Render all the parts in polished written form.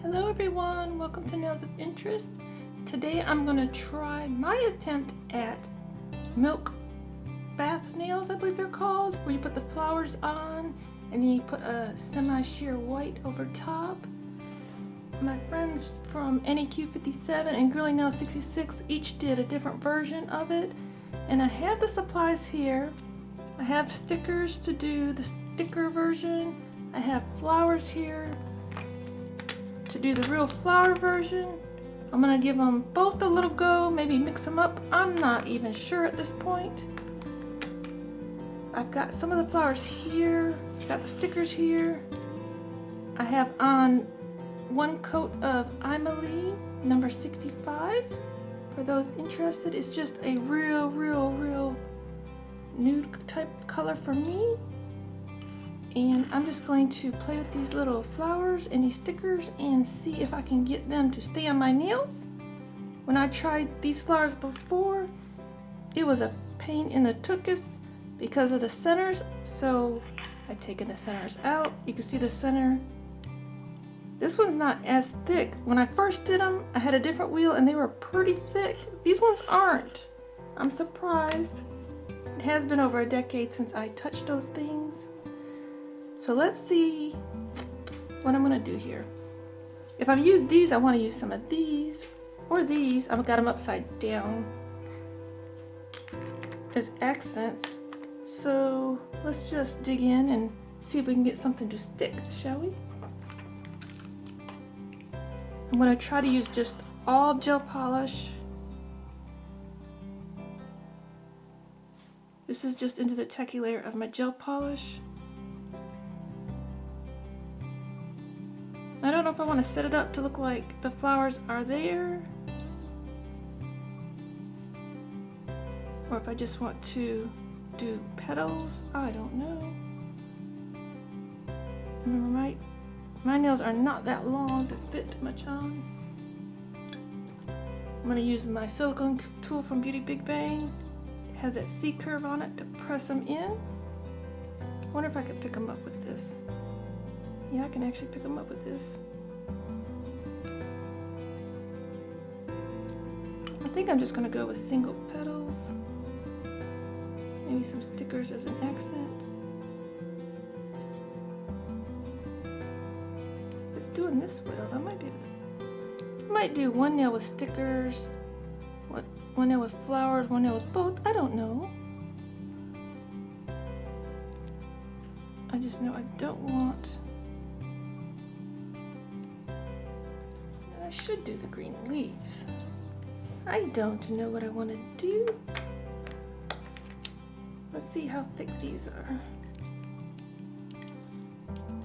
Hello everyone, welcome to Nails of Interest. Today I'm going to try my attempt at milk bath nails, I believe they're called, where you put the flowers on and then you put a semi-sheer white over top. My friends from NEQ57 and Girly Nails 66 each did a different version of it, and I have the supplies here. I have stickers to do the sticker version. I have flowers here to do the real flower version. I'm gonna give them both a little go, maybe mix them up. I'm not even sure at this point. I've got some of the flowers here, got the stickers here. I have on one coat of Aimeili, number 65. For those interested, it's just a real nude type color for me. And I'm just going to play with these little flowers and these stickers and see if I can get them to stay on my nails. When I tried these flowers before, it was a pain in the tuchus because of the centers, so I've taken the centers out. You can see the center. This one's not as thick. When I first did them, I had a different wheel and they were pretty thick. These ones aren't. I'm surprised. It has been over a decade since I touched those things. So let's see what I'm gonna do here. If I've used these, I wanna use some of these or these. I've got them upside down as accents. So let's just dig in and see if we can get something to stick, shall we? I'm gonna try to use just all gel polish. This is just into the tacky layer of my gel polish. I don't know if I want to set it up to look like the flowers are there, or if I just want to do petals. I don't know. Remember, my nails are not that long to fit much on. I'm going to use my silicone tool from Beauty Big Bang. It has that C curve on it to press them in. I wonder if I could pick them up with this. Yeah, I can actually pick them up with this. I think I'm just going to go with single petals. Maybe some stickers as an accent. It's doing this well. I might be able to. I might do one nail with stickers, one nail with flowers, one nail with both. I don't know. I just know I don't want. I should do the green leaves. I don't know what I want to do. Let's see how thick these are.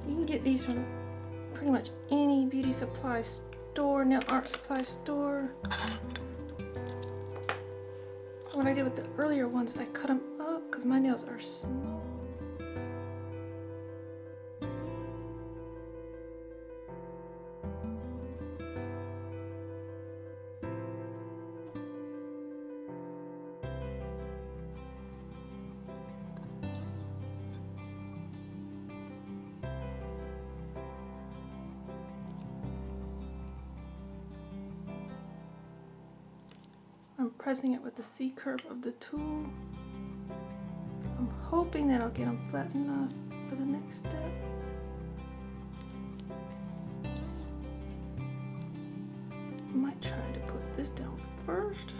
You can get these from pretty much any beauty supply store, nail art supply store. What I did with the earlier ones, I cut them up because my nails are small. I'm pressing it with the C curve of the tool. I'm hoping that I'll get them flat enough for the next step. I might try to put this down first.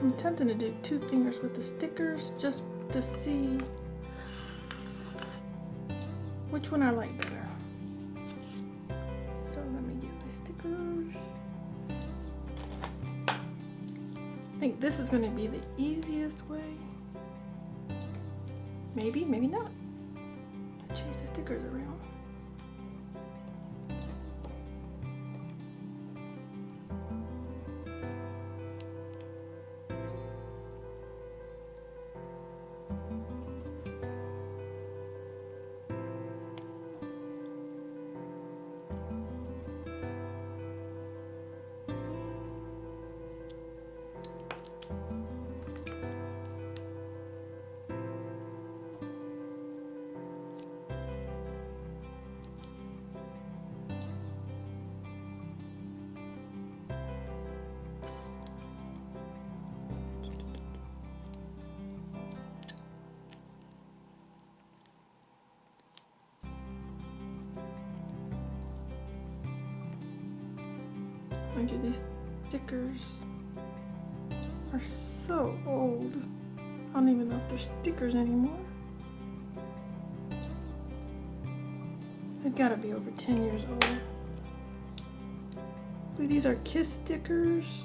I'm attempting to do 2 fingers with the stickers just to see which one I like better. So let me get my stickers. I think this is going to be the easiest way. Maybe, maybe not. Chase the stickers around. Mind you, these stickers are so old. I don't even know if they're stickers anymore. They've got to be over 10 years old. I believe these are Kiss stickers.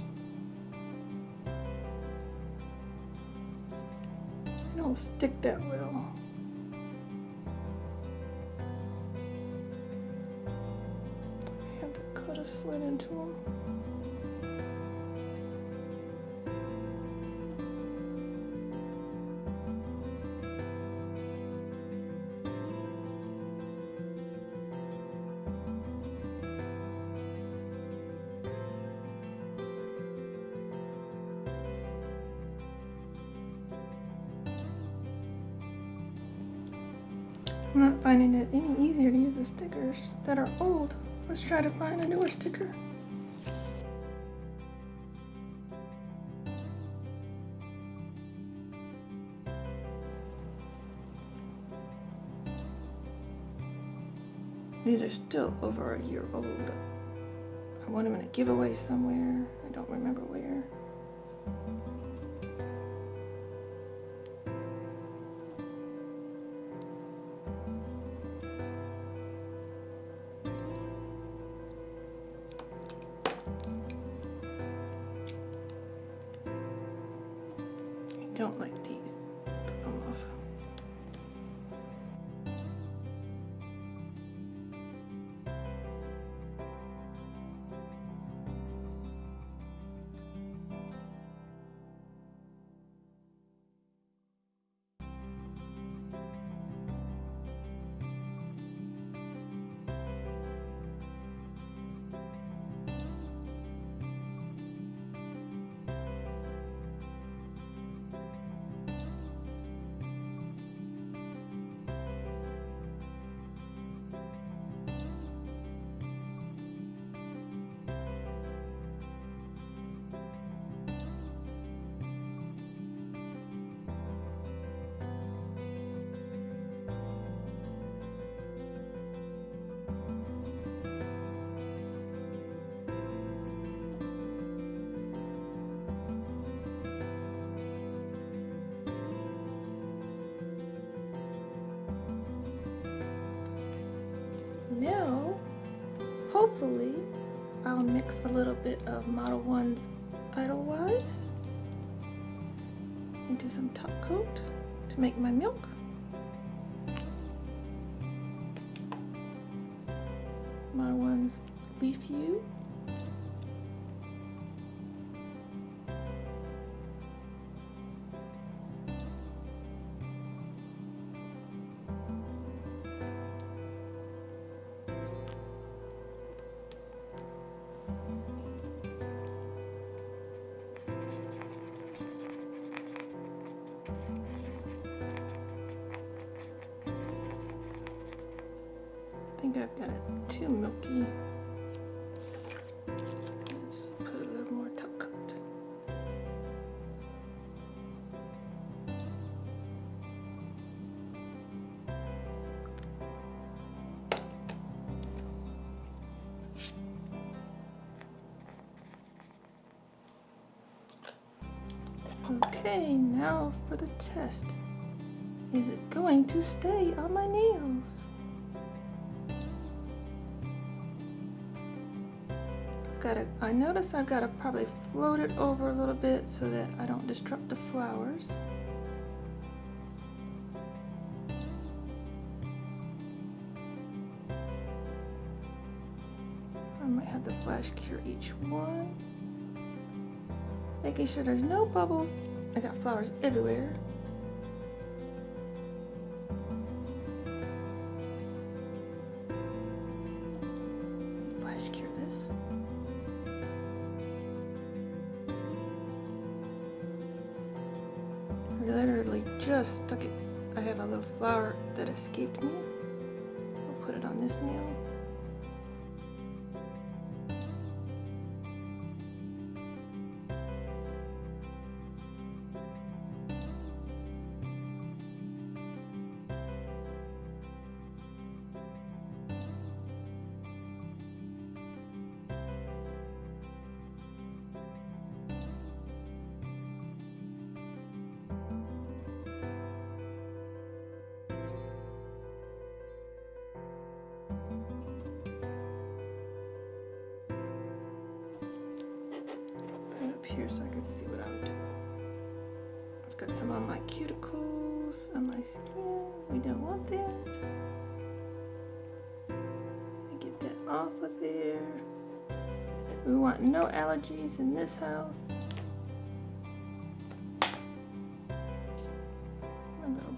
They don't stick that well. I have to cut a slit into them. I'm not finding it any easier to use the stickers that are old. Let's try to find a newer sticker. These are still over a year old. I want them in a giveaway somewhere. I don't remember where. Don't like these. Put them off. Now, hopefully, I'll mix a little bit of Modelones Edelweiss into some top coat to make my milk. Modelones Leafu. I think I've got it too milky. Let's put a little more top coat. Okay, now for the test. Is it going to stay on my nails? I notice I've got to probably float it over a little bit so that I don't disrupt the flowers. to flash cure each one, making sure there's no bubbles. I got flowers everywhere. Flash cure this. I literally just stuck it. I have a little flower that escaped me. I'll put it on this nail. Here so I can see what I'm doing. I've got some on my cuticles, on my skin. We don't want that. I get that off of there. We want no allergies in this house. My little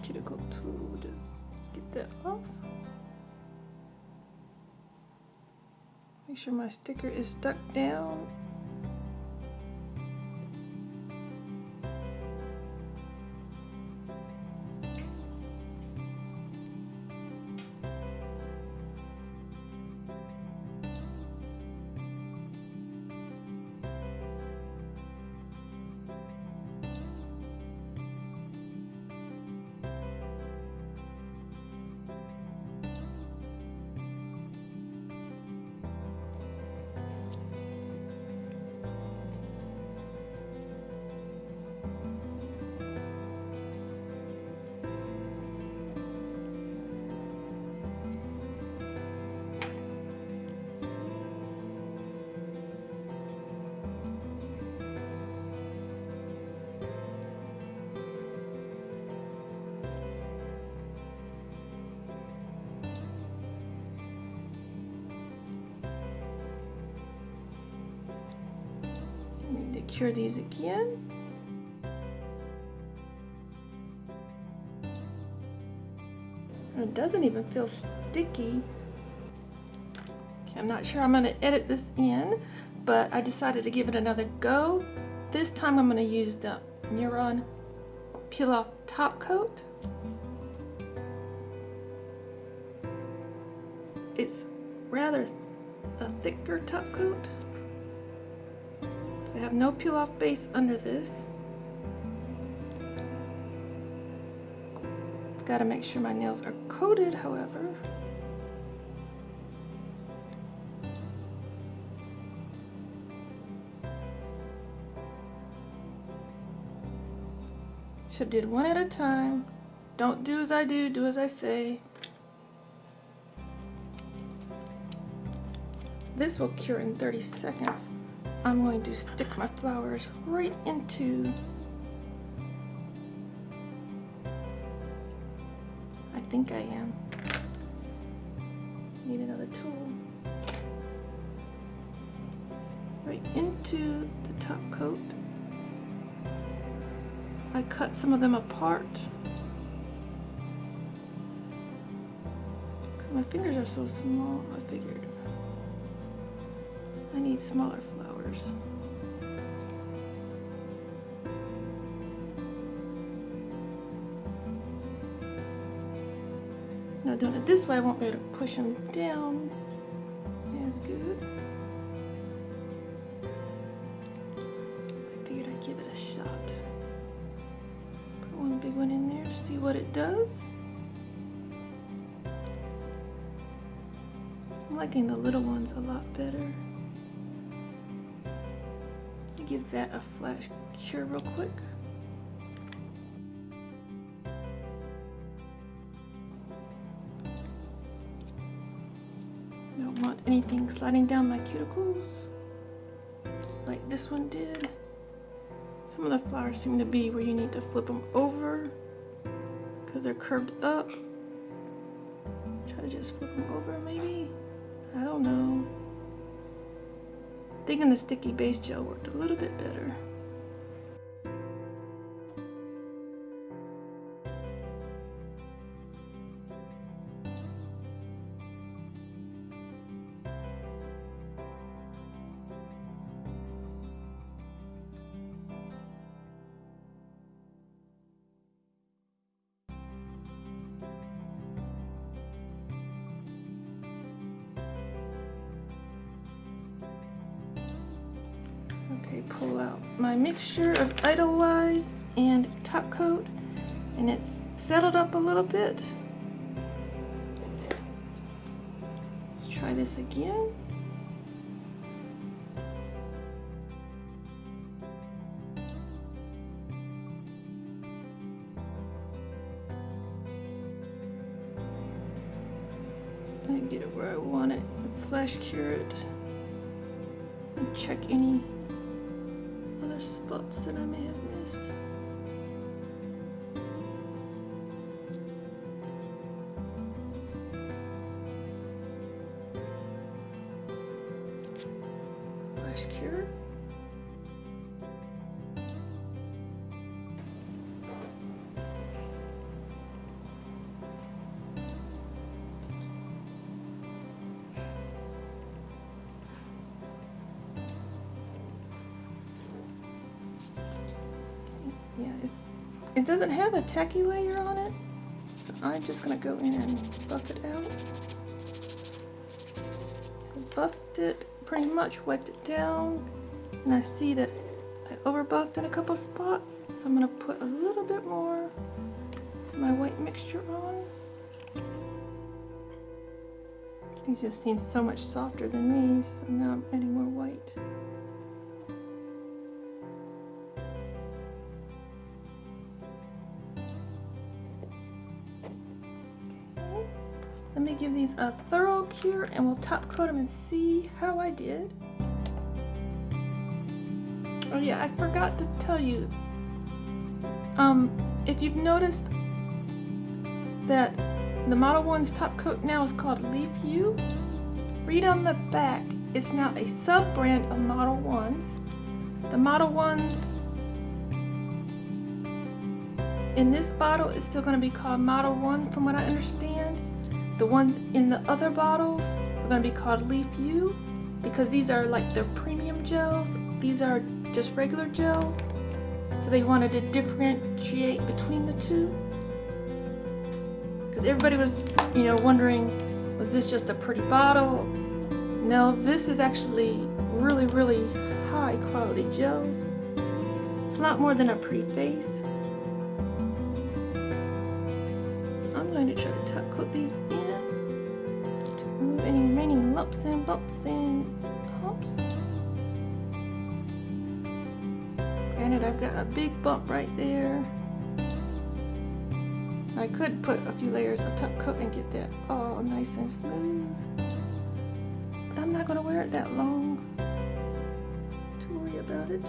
cuticle tool, just get that off. Make sure my sticker is stuck down. Cure these again. It doesn't even feel sticky. Okay, I'm not sure I'm going to edit this in, but I decided to give it another go. This time I'm going to use the Neuron Peel Off Top Coat. It's rather a thicker top coat. I have no peel off base under this. Gotta make sure my nails are coated, however. Should did one at a time. Don't do as I do, do as I say. This will cure in 30 seconds. I'm going to stick my flowers right into, I think I am. Need another tool. Right into the top coat. I cut some of them apart. My fingers are so small, I figured I need smaller flowers. Now doing it this way, I won't be able to push them down as good. I figured I'd give it a shot. Put one big one in there to see what it does. I'm liking the little ones a lot better. Give that a flash cure real quick. Don't want anything sliding down my cuticles like this one did. Some of the flowers seem to be where you need to flip them over because they're curved up. Try to just flip them over maybe. I don't know. Thinking the sticky base gel worked a little bit better. Okay, pull out my mixture of Edelweiss and top coat, and it's settled up a little bit. Let's try this again. I get it where I want it, flash cure it, and check any other spots that I may have missed. Flash cure. Yeah, it doesn't have a tacky layer on it, so I'm just gonna go in and buff it out. I buffed it, pretty much wiped it down, and I see that I over buffed in a couple spots, so I'm gonna put a little bit more of my white mixture on. These just seem so much softer than these, so now I'm adding more white. Let me give these a thorough cure and we'll top coat them and see how I did. Oh yeah, I forgot to tell you. If you've noticed that the Modelones top coat now is called Leafu, read on the back, it's now a sub-brand of Modelones. The Modelones in this bottle is still going to be called Modelones from what I understand. The ones in the other bottles are going to be called Leafu because these are like their premium gels. These are just regular gels. So they wanted to differentiate between the two. Because everybody was, wondering, was this just a pretty bottle? No, this is actually really, really high quality gels. It's not more than a pretty face. I'm going to try to top coat these in to remove any remaining lumps and bumps and humps. Granted, I've got a big bump right there. I could put a few layers of top coat and get that all nice and smooth, but I'm not going to wear it that long to worry about it.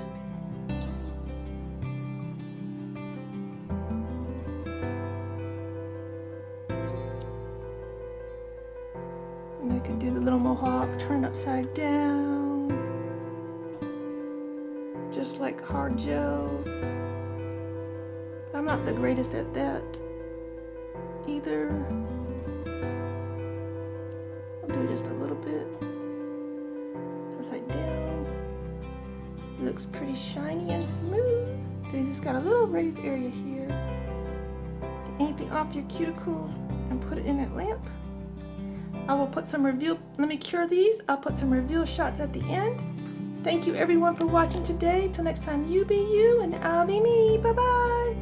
And I could do the little mohawk, turn it upside down, just like hard gels. I'm not the greatest at that either. I'll do just a little bit upside down. It looks pretty shiny and smooth. They just got a little raised area here. Get anything off your cuticles and put it in that lamp. I will put some review, let me cure these. I'll put some review shots at the end. Thank you everyone for watching today. Till next time, you be you and I'll be me. Bye bye.